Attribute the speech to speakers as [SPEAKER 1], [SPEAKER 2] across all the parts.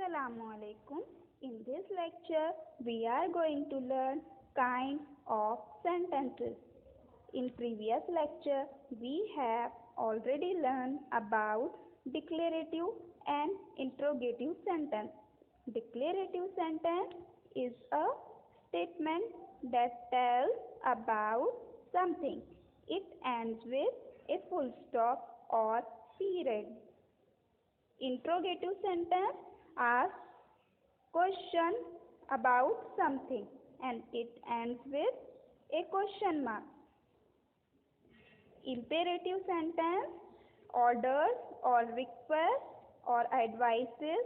[SPEAKER 1] Assalamualaikum. In this lecture, we are going to learn kinds of sentences. In previous lecture, we have already learned about declarative and interrogative sentence. Declarative sentence is a statement that tells about something. It ends with a full stop or period. Interrogative sentence asks question about something and it ends with a question mark. Imperative sentence orders or requests or advises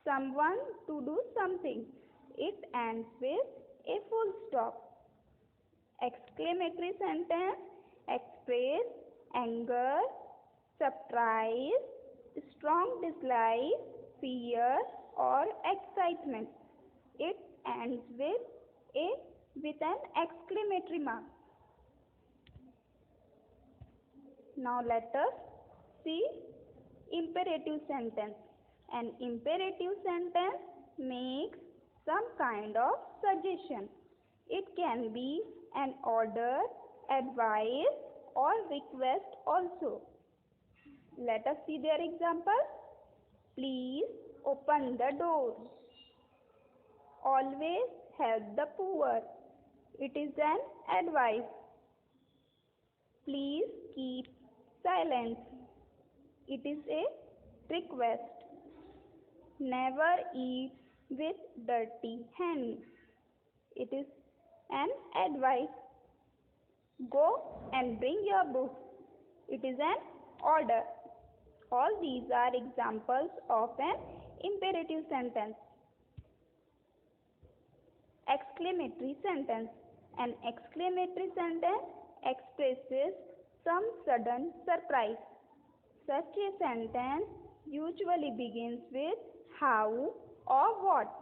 [SPEAKER 1] someone to do something. It ends with a full stop. Exclamatory sentence express anger, surprise, strong dislike, fear or excitement. It ends with an exclamatory mark. Now let us see imperative sentence. An imperative sentence makes some kind of suggestion. It can be an order, advice or request also. Let us see their example. Please open the door. Always help the poor. It is an advice. Please keep silence. It is a request. Never eat with dirty hands. It is an advice. Go and bring your book. It is an order. All these are examples of an imperative sentence. Exclamatory sentence. An exclamatory sentence expresses some sudden surprise. Such a sentence usually begins with how or what.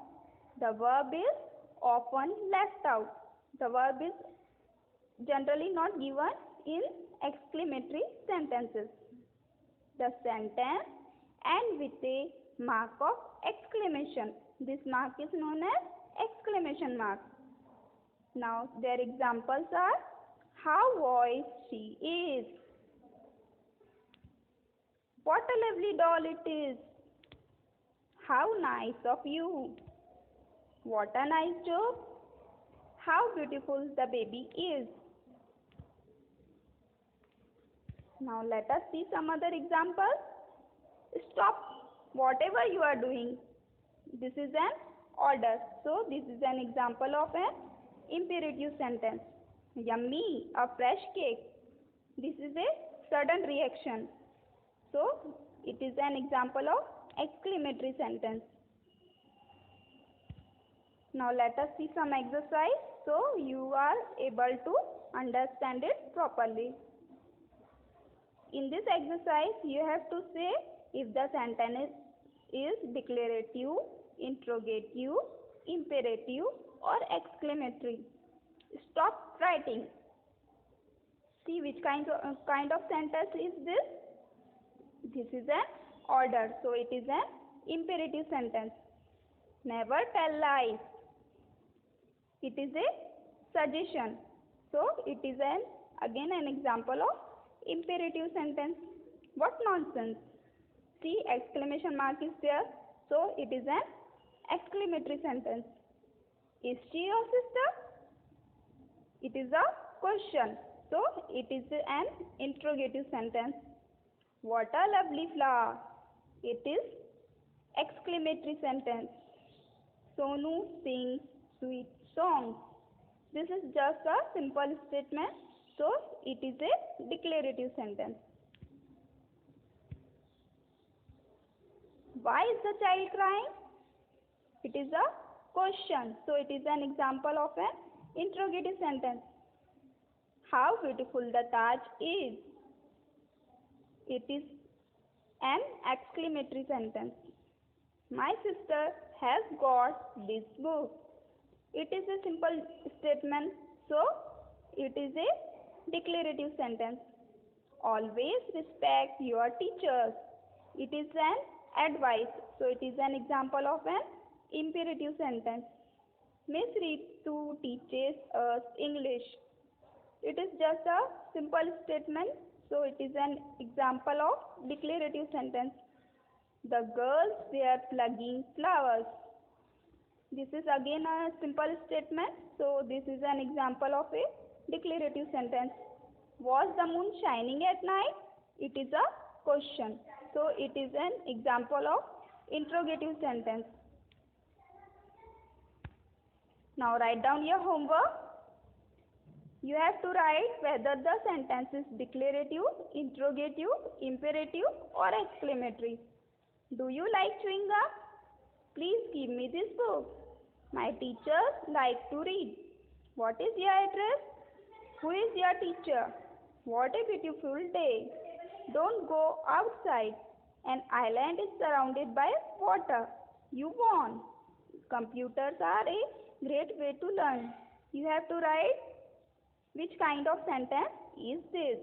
[SPEAKER 1] The verb is often left out. The verb is generally not given in exclamatory sentences. The sentence ends with a mark of exclamation. This mark is known as exclamation mark. Now their examples are how wise she is. What a lovely doll it is. How nice of you. What a nice joke. How beautiful the baby is. Now let us see some other examples. Stop whatever you are doing. This is an order. So this is an example of an imperative sentence. Yummy, a fresh cake. This is a sudden reaction. So it is an example of exclamatory sentence. Now let us see some exercise so you are able to understand it properly. In this exercise, you have to say if the sentence is declarative, interrogative, imperative or exclamatory. Stop writing. See which kind of sentence is this? This is an order, so it is an imperative sentence. Never tell lies. It is a suggestion, so it is again an example of imperative sentence. What nonsense! See, exclamation mark is there, so it is an exclamatory sentence. Is she your sister? It is a question, so it is an interrogative sentence. What a lovely flower! It is exclamatory sentence. Sonu sings sweet songs. This is just a simple statement, so it is a declarative sentence. Why is the child crying? It is a question, so it is an example of an interrogative sentence. How beautiful the Taj is. It is an exclamatory sentence. My sister has got this book. It is a simple statement, so it is a declarative sentence. Always respect your teachers. It is an advice, So it is an example of an imperative sentence. Miss Ritu teaches us English. It is just a simple statement. So it is an example of declarative sentence. The girls were plucking flowers. This is again a simple statement. So this is an example of a declarative sentence. Was the moon shining at night? It is a question. So it is an example of interrogative sentence. Now write down your homework. You have to write whether the sentence is declarative, interrogative, imperative or exclamatory. Do you like chewing gum? Please give me this book. My teachers like to read. What is your address? Who is your teacher? What a beautiful day. Don't go outside. An island is surrounded by water. You won. Computers are a great way to learn. You have to write which kind of sentence is this.